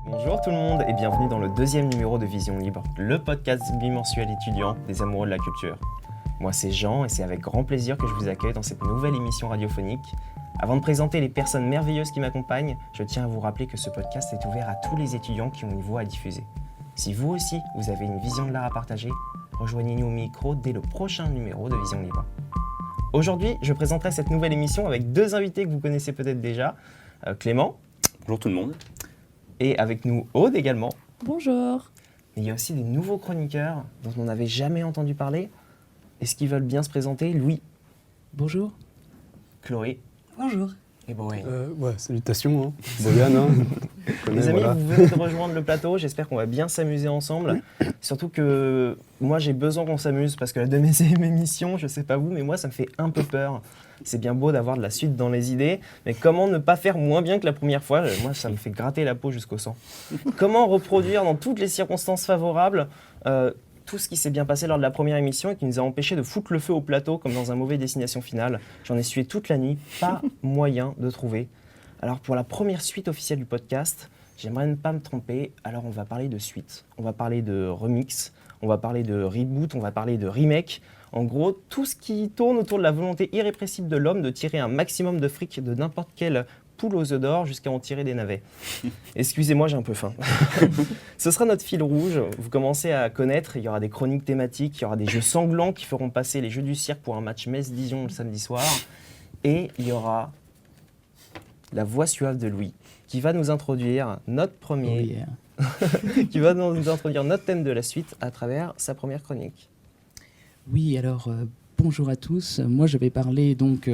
Bonjour tout le monde et bienvenue dans le deuxième numéro de Vision Libre, le podcast bimensuel étudiant des amoureux de la culture. Moi c'est Jean et c'est avec grand plaisir que je vous accueille dans cette nouvelle émission radiophonique. Avant de présenter les personnes merveilleuses qui m'accompagnent, je tiens à vous rappeler que ce podcast est ouvert à tous les étudiants qui ont une voix à diffuser. Si vous aussi, vous avez une vision de l'art à partager, rejoignez-nous au micro dès le prochain numéro de Vision Libre. Aujourd'hui, je présenterai cette nouvelle émission avec deux invités que vous connaissez peut-être déjà, Clément. Bonjour tout le monde. Et avec nous, Aude également. Bonjour. Mais il y a aussi des nouveaux chroniqueurs dont on n'avait jamais entendu parler. Est-ce qu'ils veulent bien se présenter? Louis. Bonjour. Chloé. Bonjour. Et Bowen. Salutations, hein. Boyan, hein. Les amis, vous venez de rejoindre le plateau, j'espère qu'on va bien s'amuser ensemble. Surtout que moi j'ai besoin qu'on s'amuse parce que la deuxième émission, je sais pas vous, mais moi ça me fait un peu peur. C'est bien beau d'avoir de la suite dans les idées, mais comment ne pas faire moins bien que la première fois? Moi ça me fait gratter la peau jusqu'au sang. Comment reproduire dans toutes les circonstances favorables tout ce qui s'est bien passé lors de la première émission et qui nous a empêché de foutre le feu au plateau comme dans un mauvais Destination Finale? J'en ai sué toute la nuit, pas moyen de trouver. Alors pour la première suite officielle du podcast, j'aimerais ne pas me tromper, alors on va parler de suite, on va parler de remix, on va parler de reboot, on va parler de remake. En gros, tout ce qui tourne autour de la volonté irrépressible de l'homme de tirer un maximum de fric de n'importe quelle poule aux œufs d'or jusqu'à en tirer des navets. Excusez-moi, j'ai un peu faim. Ce sera notre fil rouge, vous commencez à connaître, il y aura des chroniques thématiques, il y aura des jeux sanglants qui feront passer les jeux du cirque pour un match Metz-Dijon le samedi soir, et il y aura la voix suave de Louis, qui va nous introduire notre premier, qui va nous introduire notre thème de la suite à travers sa première chronique. Oui, alors bonjour à tous. Moi, je vais parler donc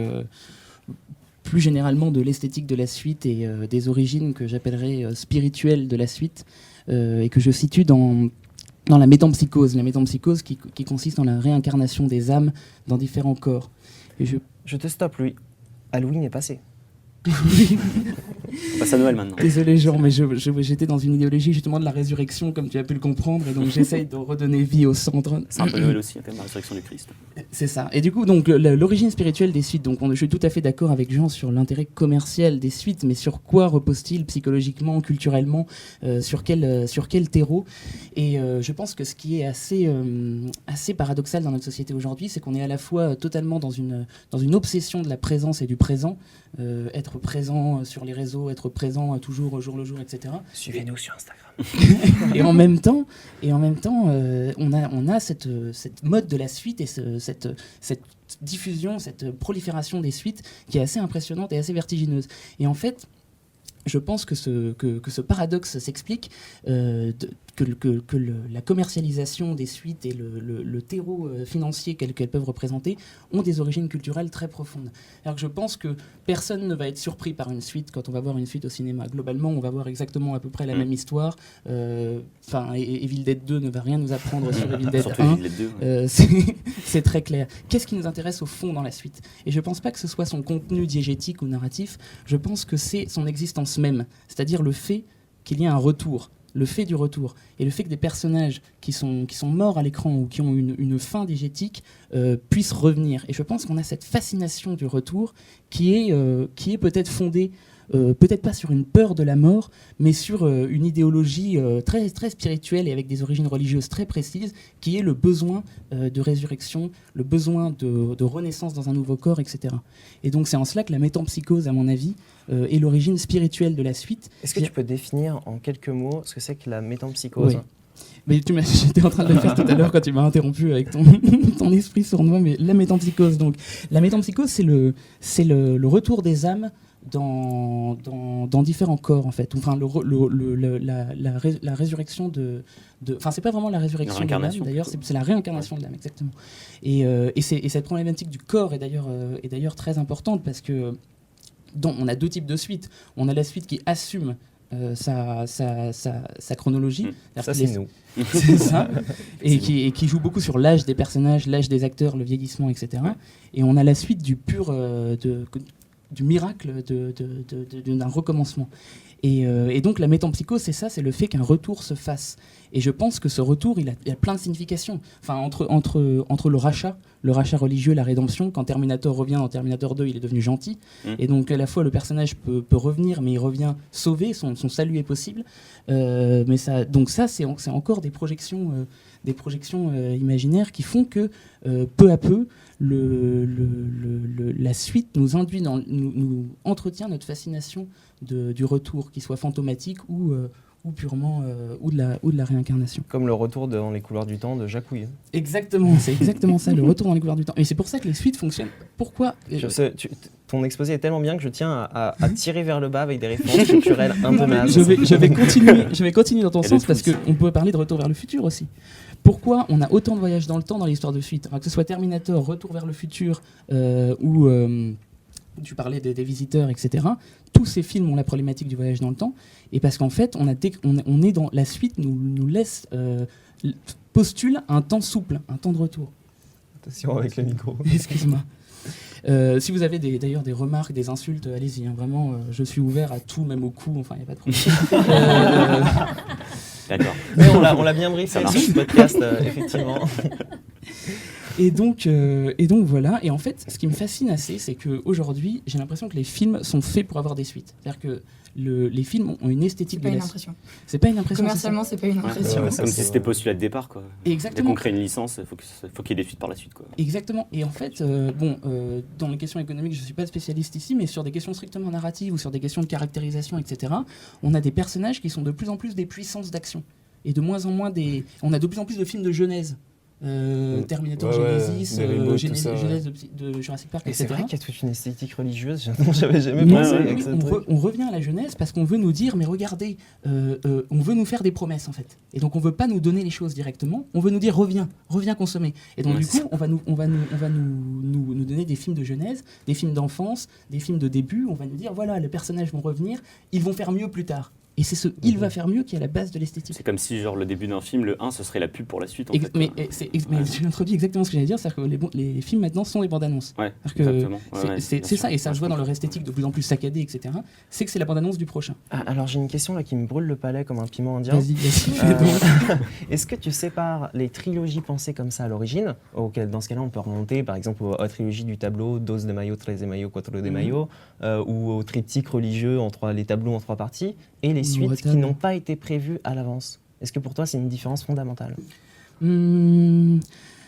plus généralement de l'esthétique de la suite et des origines que j'appellerais spirituelles de la suite et que je situe dans la métempsychose. La métempsychose qui consiste en la réincarnation des âmes dans différents corps. Et Je te stoppe, Louis. Halloween est passé. On passe à Noël maintenant. Désolé Jean, mais j'étais dans une idéologie justement de la résurrection, comme tu as pu le comprendre, et donc j'essaye de redonner vie aux cendres. C'est un peu Noël aussi, quand même, la résurrection du Christ. C'est ça. Et du coup, donc l'origine spirituelle des suites. Donc, je suis tout à fait d'accord avec Jean sur l'intérêt commercial des suites, mais sur quoi repose-t-il psychologiquement, culturellement, sur quel terreau? Et je pense que ce qui est assez paradoxal dans notre société aujourd'hui, c'est qu'on est à la fois totalement dans une obsession de la présence et du présent, être présent sur les réseaux, être présent toujours au jour le jour, etc. Suivez-nous sur Instagram. Et en même temps, on a cette mode de la suite et cette diffusion, cette prolifération des suites qui est assez impressionnante et assez vertigineuse. Et en fait, je pense que ce paradoxe s'explique que la commercialisation des suites et le terreau financier qu'elles peuvent représenter ont des origines culturelles très profondes. Alors que je pense que personne ne va être surpris par une suite quand on va voir une suite au cinéma. Globalement, on va voir exactement à peu près la même histoire. Evil Dead 2 ne va rien nous apprendre sur Evil Dead 1. Evil Dead 2, c'est très clair. Qu'est-ce qui nous intéresse au fond dans la suite? Et je ne pense pas que ce soit son contenu diégétique ou narratif. Je pense que c'est son existence même, c'est-à-dire le fait qu'il y ait un retour, le fait du retour, et le fait que des personnages qui sont morts à l'écran ou qui ont une fin diégétique puissent revenir. Et je pense qu'on a cette fascination du retour qui est peut-être fondée, peut-être pas sur une peur de la mort, mais sur une idéologie très, très spirituelle et avec des origines religieuses très précises, qui est le besoin de résurrection, le besoin de renaissance dans un nouveau corps, etc. Et donc c'est en cela que la métempsychose, à mon avis, est l'origine spirituelle de la suite. Est-ce que tu peux définir en quelques mots ce que c'est que la métempsychose? Oui. Mais j'étais en train de le faire tout à l'heure quand tu m'as interrompu avec ton esprit sournois, mais la métempsychose. Donc, la métempsychose, c'est le retour des âmes dans différents corps, en fait. Enfin, la résurrection enfin, c'est pas vraiment la résurrection de l'âme, d'ailleurs, c'est la réincarnation de l'âme, exactement. Et cette problématique du corps est d'ailleurs très importante parce que on a deux types de suites. On a la suite qui assume sa chronologie. Ça, c'est nous. C'est ça. Et qui joue beaucoup sur l'âge des personnages, l'âge des acteurs, le vieillissement, etc. Et on a la suite du pur... du miracle d'un recommencement. Et donc la métempsycose, c'est ça, c'est le fait qu'un retour se fasse. Et je pense que ce retour, il a plein de significations. Enfin, entre le rachat religieux, la rédemption, quand Terminator revient dans Terminator 2, il est devenu gentil. Et donc à la fois le personnage peut revenir, mais il revient sauvé, son salut est possible. Mais donc ça, c'est encore des projections imaginaires qui font que peu à peu, la suite nous entretient notre fascination du retour, qu'il soit fantomatique ou purement ou de la réincarnation. Comme le retour dans les couloirs du temps de Jacques Houille. Exactement, c'est exactement ça, le retour dans les couloirs du temps. Et c'est pour ça que les suites fonctionnent. Pourquoi Ton exposé est tellement bien que je tiens à tirer vers le bas avec des références culturelles un peu nazes. Je vais continuer dans ton sens parce qu'on peut parler de retour vers le futur aussi. Pourquoi on a autant de voyages dans le temps dans l'histoire de suite, que ce soit Terminator, Retour vers le futur ou tu parlais des visiteurs, etc. Tous ces films ont la problématique du voyage dans le temps, et parce qu'en fait, on est dans la suite, nous laisse postule un temps souple, un temps de retour. Attention avec le micro. Excuse-moi. Si vous avez d'ailleurs des remarques, des insultes, allez-y. Vraiment, je suis ouvert à tout, même au coup. Enfin, il n'y a pas de problème. D'accord. Mais on l'a bien briefé sur ce podcast, effectivement. Et donc voilà. Et en fait, ce qui me fascine assez, c'est qu'aujourd'hui, j'ai l'impression que les films sont faits pour avoir des suites. C'est-à-dire que les films ont une esthétique de la... C'est pas une impression. Commercialement, c'est pas une impression. Ouais, comme si c'était postulat de départ, quoi. Exactement. Dès qu'on crée une licence, il faut qu'il y ait des suites par la suite, quoi. Exactement. Et en fait, dans les questions économiques, je suis pas spécialiste ici, mais sur des questions strictement narratives ou sur des questions de caractérisation, etc., on a des personnages qui sont de plus en plus des puissances d'action. Et de moins en moins on a de plus en plus de films de genèse. Terminator, Genesis, Genèse de Jurassic Park, etc. C'est vrai qu'il y a toute une esthétique religieuse dont j'avais jamais pensé. On revient à la Genèse parce qu'on veut nous dire, mais regardez, on veut nous faire des promesses en fait. Et donc on veut pas nous donner les choses directement, on veut nous dire reviens consommer. Et donc du coup, on va nous donner des films de Genèse, des films d'enfance, des films de début. On va nous dire voilà, les personnages vont revenir, ils vont faire mieux plus tard. Et c'est il va faire mieux qui est à la base de l'esthétique. C'est comme si, genre, le début d'un film, le 1, ce serait la pub pour la suite. En fait, mais j'ai introduit exactement ce que j'allais dire, c'est-à-dire que les films maintenant sont des bandes annonces. Ouais, exactement. C'est ça, et ça se voit dans leur esthétique de plus en plus saccadée, etc. C'est que c'est la bande annonce du prochain. Alors j'ai une question là qui me brûle le palais comme un piment indien. Vas-y. Est-ce que tu sépares les trilogies pensées comme ça à l'origine, dans ce cas-là on peut remonter par exemple aux trilogies du tableau, Dos de Mayo, Tres de Mayo, Cuatro de Mayo, ou au triptyque religieux, les tableaux en 3 parties, et les suites qui n'ont pas été prévues à l'avance. Est-ce que pour toi c'est une différence fondamentale ?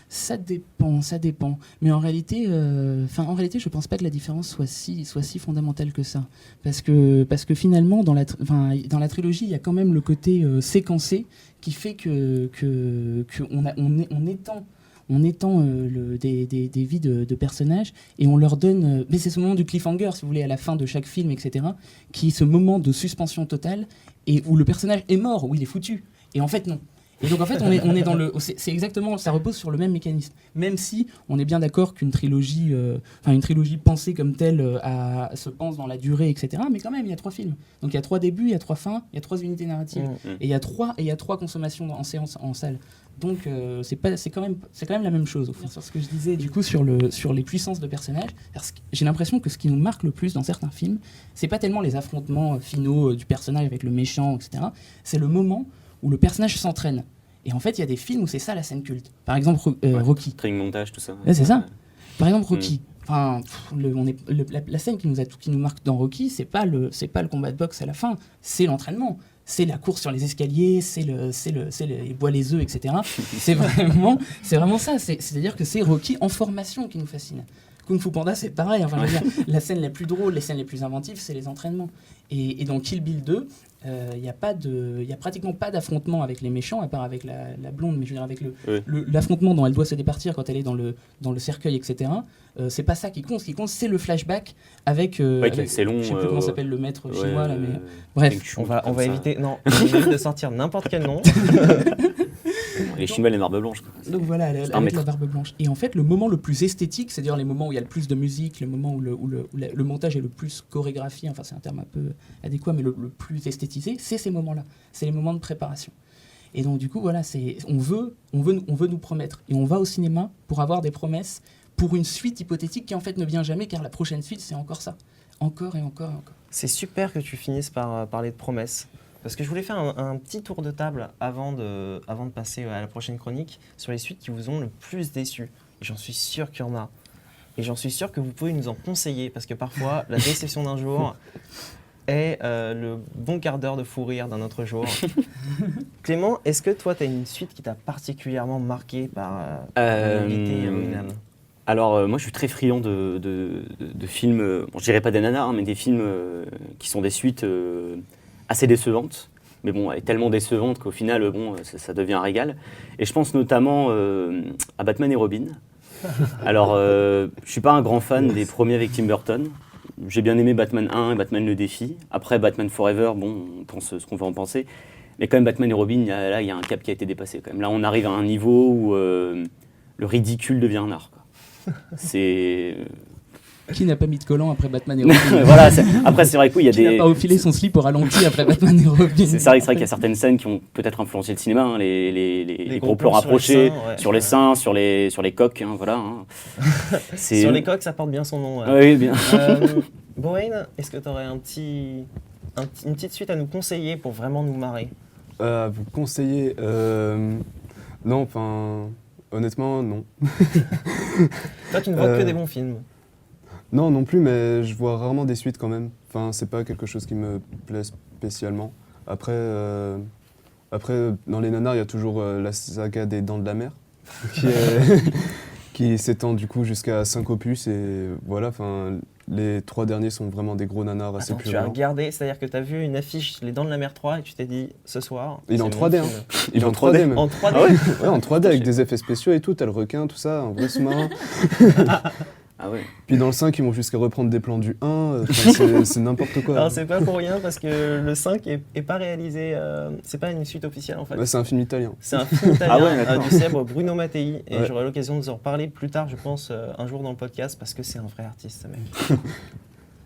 Ça dépend. Mais en réalité, je pense pas que la différence soit si fondamentale que ça. Parce que finalement, dans la trilogie, il y a quand même le côté séquencé qui fait on étend des vies de personnages et on leur donne... mais c'est ce moment du cliffhanger, si vous voulez, à la fin de chaque film, etc., qui est ce moment de suspension totale et où le personnage est mort, où il est foutu. Et en fait, non. Et donc en fait, on est dans le... C'est exactement... Ça repose sur le même mécanisme. Même si on est bien d'accord qu'une trilogie... une trilogie pensée comme telle se pense dans la durée, etc. Mais quand même, il y a 3 films. Donc il y a 3 débuts, il y a 3 fins, il y a 3 unités narratives. Et il y a 3 consommations en séance, en salle. Donc c'est quand même la même chose au fond. Sur ce que je disais du coup sur les puissances de personnages, parce que j'ai l'impression que ce qui nous marque le plus dans certains films, c'est pas tellement les affrontements finaux du personnage avec le méchant, etc. C'est le moment où le personnage s'entraîne. Et en fait, il y a des films où c'est ça la scène culte. Par exemple, Rocky. Training montage, tout ça. Ouais, c'est ça. Par exemple, Rocky. Enfin, la scène qui nous marque dans Rocky, c'est pas le combat de boxe à la fin, c'est l'entraînement. C'est la course sur les escaliers, c'est les bois les œufs, etc. c'est vraiment ça. C'est-à-dire que c'est Rocky en formation qui nous fascine. Kung Fu Panda, c'est pareil. Enfin, je veux dire, la scène la plus drôle, les scènes les plus inventives, c'est les entraînements. Et dans Kill Bill 2, il y a pratiquement pas d'affrontement avec les méchants, à part avec la blonde, mais je veux dire avec l'affrontement dont elle doit se départir quand elle est dans le cercueil, etc. C'est pas ça qui compte. Ce qui compte, c'est le flashback avec c'est long, je sais plus comment s'appelle le maître chinois là, mais bref. On va éviter. Non, on évite de sortir n'importe quel nom. Les Chinois, les barbes blanches. Donc voilà, avec la barbe blanche. Et en fait, le moment le plus esthétique, c'est-à-dire les moments où il y a le plus de musique, le moment où le montage est le plus chorégraphié, enfin c'est un terme un peu adéquat, mais le plus esthétisé, c'est ces moments-là. C'est les moments de préparation. Et donc du coup, voilà, on veut nous promettre. Et on va au cinéma pour avoir des promesses pour une suite hypothétique qui en fait ne vient jamais, car la prochaine suite, c'est encore ça. encore et encore et encore. C'est super que tu finisses par parler de promesses. Parce que je voulais faire un petit tour de table avant de passer à la prochaine chronique sur les suites qui vous ont le plus déçu. J'en suis sûr qu'il y en a. Et j'en suis sûr que vous pouvez nous en conseiller. Parce que parfois, la déception d'un jour est le bon quart d'heure de fou rire d'un autre jour. Clément, est-ce que toi, tu as une suite qui t'a particulièrement marqué par l'unité originale ? Alors, moi, je suis très friand de films, bon, je dirais pas des nanars, hein, mais des films qui sont des suites assez décevantes. Mais bon, elle est tellement décevante qu'au final, bon, ça devient un régal. Et je pense notamment à Batman et Robin. Alors, je suis pas un grand fan des premiers avec Tim Burton. J'ai bien aimé Batman 1 et Batman le défi. Après, Batman Forever, bon, on pense ce qu'on va en penser. Mais quand même, Batman et Robin, là, il y a un cap qui a été dépassé. Quand même. Là, on arrive à un niveau où le ridicule devient un art, quoi. C'est... Qui n'a pas mis de collant après Batman et Robin? Voilà, après c'est vrai qu'il y a Qui n'a pas enfilé son slip au ralenti après Batman et Robin? C'est vrai qu'il y a certaines scènes qui ont peut-être influencé le cinéma, hein, les gros plans rapprochés, sur les seins, sur les coques, hein, voilà. Hein. Sur les coques, ça porte bien son nom. Oui, bien. Bowen, est-ce que tu aurais une petite suite à nous conseiller pour vraiment nous marrer? Vous conseiller non, enfin... Honnêtement, non. Toi, tu ne vois que des bons films. Non, non plus, mais je vois rarement des suites quand même. Enfin, c'est pas quelque chose qui me plaît spécialement. Après, dans les nanars, il y a toujours la saga des Dents de la Mer, qui s'étend du coup jusqu'à 5 opus. Et voilà, enfin, les 3 derniers sont vraiment des gros nanars assez Attends, plus tu as violents. regardé, c'est-à-dire que tu as vu une affiche Les Dents de la Mer 3 et tu t'es dit, ce soir... Il est en c'est 3D, mon hein. film. Il est en 3D même. En 3D. Ah ouais. Ouais, en 3D avec des effets spéciaux et tout, t'as le requin, tout ça, un vrai sous-marin. Ah ouais. Puis dans le 5, ils vont jusqu'à reprendre des plans du 1, c'est n'importe quoi. Alors, c'est pas pour rien parce que le 5 est pas réalisé, c'est pas une suite officielle en fait. Ouais, c'est un film italien. C'est un film italien Ah ouais, d'accord. du célèbre Bruno Mattei et Ouais. j'aurai l'occasion de vous en reparler plus tard, je pense, un jour dans le podcast parce que c'est un vrai artiste, ce mec.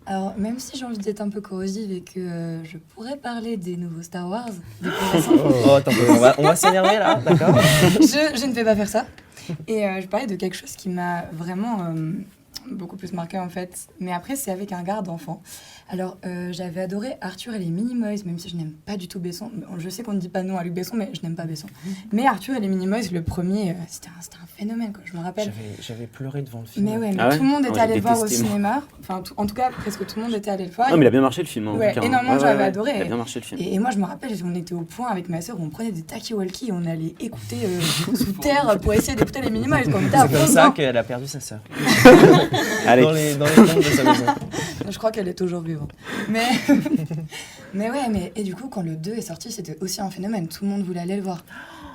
Alors, même si j'ai envie d'être un peu corrosive et que je pourrais parler des nouveaux Star Wars, des plus récents, Oh, attends, on va s'énerver là, d'accord? je ne vais pas faire ça. Et je parlais de quelque chose qui m'a vraiment beaucoup plus marqué en fait. Mais après, c'est avec un regard d'enfant. Alors, j'avais adoré Arthur et les Minimoys, même si je n'aime pas du tout Besson. Je sais qu'on ne dit pas non à Luc Besson, mais je n'aime pas Besson. Mais Arthur et les Minimoys, le premier, c'était un phénomène, quoi. Je me rappelle. J'avais pleuré devant le film. Mais ouais, mais Ah ouais? tout le monde était Moi, j'ai allé le voir au détesté, moi. cinéma. Enfin, en tout cas, presque tout le monde était allé le voir. Non, mais il a bien marché le film. Hein, en Ouais, tout cas, hein. énormément, j'avais adoré. Il a bien marché le film. Et moi, je me rappelle, on était au point avec ma sœur où on prenait des talkie-walkie et on allait écouter sous terre pour essayer d'écouter les Minimoys. On était à C'est comme fond ça dedans. qu'elle a perdu sa sœur. Allez. Dans les tombes de sa maison. Je crois qu'elle est toujours vivante. Mais, et du coup, quand le 2 est sorti, c'était aussi un phénomène. Tout le monde voulait aller le voir.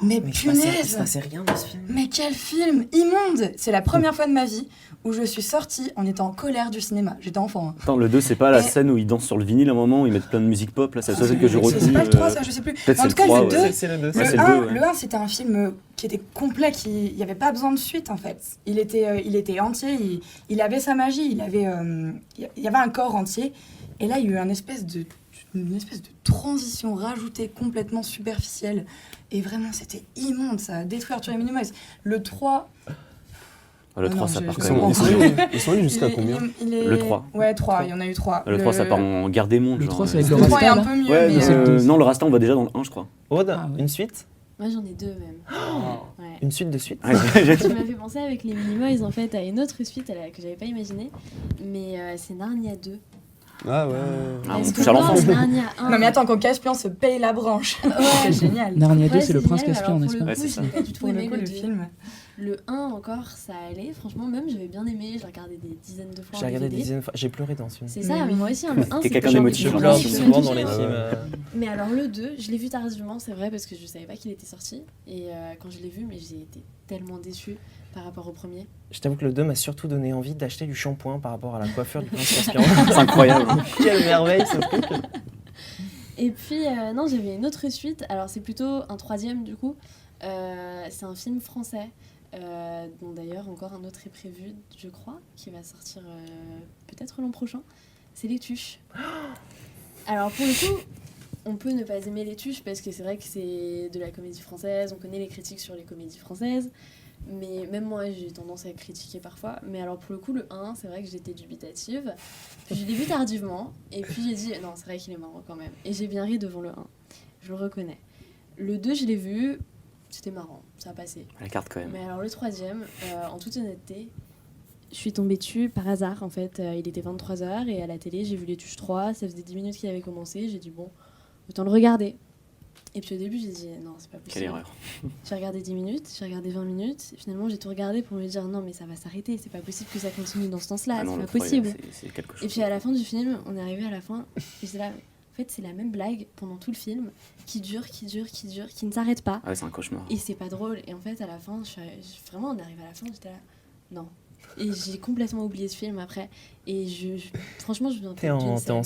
Mais Mais il se punaise! passait rien dans ce film. Mais quel film immonde! C'est la première fois de ma vie où je suis sortie en étant en colère du cinéma. J'étais enfant. Hein. Attends, le 2, c'est pas la Et- scène où ils dansent sur le vinyle à un moment, où ils mettent plein de musique pop, là, c'est la seule chose que je C'est retenu. pas le 3, ça, je sais plus. peut-être En c'est tout cas, le 3, le 2, ouais. C'est le 2. Ouais, c'est le le 1, deux, ouais. le 1, c'était un film qui était complet, il n'y avait pas besoin de suite en fait. Il était entier, il avait sa magie, il y avait un corps entier. Et là, il y a eu une espèce de transition rajoutée complètement superficielle. Et vraiment, c'était immonde, ça a détruit Arthur et Minimoys. Le 3... Le Oh 3, non, ça je- part je quand comprends. même. Ils sont allés jusqu'à combien? Le 3. Ouais, 3, il y en a eu 3. Le 3, ça part en guerre des mondes. Le genre, 3, c'est ouais. avec le Le 3 est Rasta, un là. peu mieux, Ouais, mais... c'est le deux. non, le Rasta, on va déjà dans le 1, je crois. Aude, Ah, ouais. une suite? Moi j'en ai 2 même. Ouais. Une suite de suite? Tu m'as fait penser avec les Minimoys en fait à une autre suite que j'avais pas imaginée, mais c'est Narnia 2. Ah ouais. Ah, Parce on que touche à l'enfance. non, Narnia 1. Non mais attends, quand Caspian se paye la branche. C'est génial. Narnia 2, Ouais, c'est le prince génial, Caspian, alors n'est-ce pour pas? le coup, Ouais, c'est je l'ai pas du tout Pour le aimé coup, le le 2. film. Le 1 encore, ça allait. Franchement, même j'avais bien aimé. Je l'ai regardé des dizaines de fois. J'ai en regardé DVD. des dizaines de fois. J'ai pleuré dans ce film. C'est ça, Mais mais oui. moi aussi, hein, le 1, T'es c'était quelqu'un genre, d'émotif, Je mais hein, pleure j'ai aussi. souvent dans les kiffé. films. Mais alors le 2, je l'ai vu tardivement, c'est vrai, parce que je savais pas qu'il était sorti. Et quand je l'ai vu, mais j'ai été tellement déçue par rapport au premier. Je t'avoue que le 2 m'a surtout donné envie d'acheter du shampoing par rapport à la coiffure du prince Caspian. C'est incroyable. Quelle merveille ce truc! Et puis, non, j'avais une autre suite. Alors, c'est plutôt un troisième, du coup. C'est un film français, dont d'ailleurs encore un autre est prévu, je crois, qui va sortir peut-être l'an prochain. C'est Les Tuches. Alors, pour le coup, on peut ne pas aimer Les Tuches, parce que c'est vrai que c'est de la comédie française, on connaît les critiques sur les comédies françaises. Mais même moi, j'ai tendance à critiquer parfois. Mais alors, pour le coup, le 1, c'est vrai que j'étais dubitative. Puis je l'ai vu tardivement. Et puis j'ai dit, non, c'est vrai qu'il est marrant quand même. Et j'ai bien ri devant le 1. Je le reconnais. Le 2, je l'ai vu. C'était marrant. Ça a passé. La carte quand même. Mais alors, le 3e, en toute honnêteté, je suis tombée dessus par hasard. En fait, il était 23h. Et à la télé, j'ai vu Les Tuches 3. Ça faisait 10 minutes qu'il avait commencé. J'ai dit, bon, autant le regarder. Et puis au début, j'ai dit, non, c'est pas possible. Quelle erreur. J'ai regardé 10 minutes, j'ai regardé 20 minutes. Et finalement, j'ai tout regardé pour me dire, non, mais ça va s'arrêter. C'est pas possible que ça continue dans ce sens-là. Ah non, c'est le pas possible. c'est quelque chose. Et puis à la fin du film, on est arrivé à la fin. Et j'étais là, en fait, c'est la même blague pendant tout le film qui dure, qui ne s'arrête pas. Ah ouais, c'est un cauchemar. Et c'est pas drôle. Et en fait, à la fin, vraiment, on est arrivé à la fin, j'étais là, non. Et j'ai complètement oublié ce film après. Et franchement, je me T'es en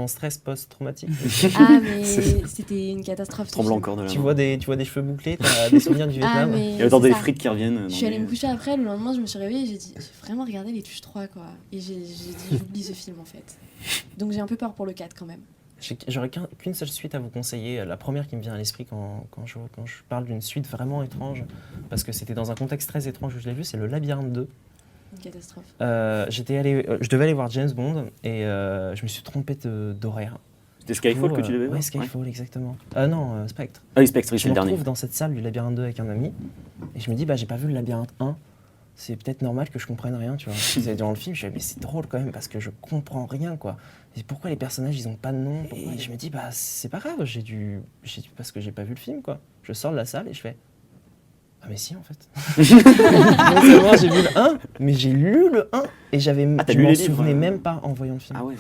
stress post-traumatique. Ah, mais c'était une catastrophe. ce Tremblant film. encore de la tu main. vois des cheveux bouclés, t'as des souvenirs du Ah, Vietnam. mais Il y a autant c'est des ça. frites qui reviennent. Je suis allée me coucher après, le lendemain je me suis réveillée et j'ai dit, j'ai vraiment regardé Les Tuches 3 quoi. Et j'ai dit, j'oublie ce film en fait. Donc j'ai un peu peur pour le 4 quand même. J'aurais qu'une seule suite à vous conseiller. La première qui me vient à l'esprit quand je parle d'une suite vraiment étrange, parce que c'était dans un contexte très étrange où je l'ai vu, c'est Le Labyrinthe 2. Une catastrophe. Je devais aller voir James Bond et je me suis trompé d'horaire. C'était Skyfall Du que coup, tu devais voir. Ouais, Skyfall, exactement. Non, Spectre. Ah oui, Spectre, oui, Je c'est me le dernier. retrouve dans cette salle du Labyrinthe 2 avec un ami et je me dis, j'ai pas vu le Labyrinthe 1. C'est peut-être normal que je comprenne rien, tu vois. C'est durant le film, je me dis, mais c'est drôle quand même parce que je comprends rien, quoi. Et pourquoi les personnages, ils ont pas de nom? Et je me dis, c'est pas grave, parce que j'ai pas vu le film, quoi. Je sors de la salle et je fais, ah mais si en fait. Moi j'ai vu le 1, mais j'ai lu le 1 et Ah, t'as je lu m'en les livres, souvenais même pas en voyant le film. Ah ouais,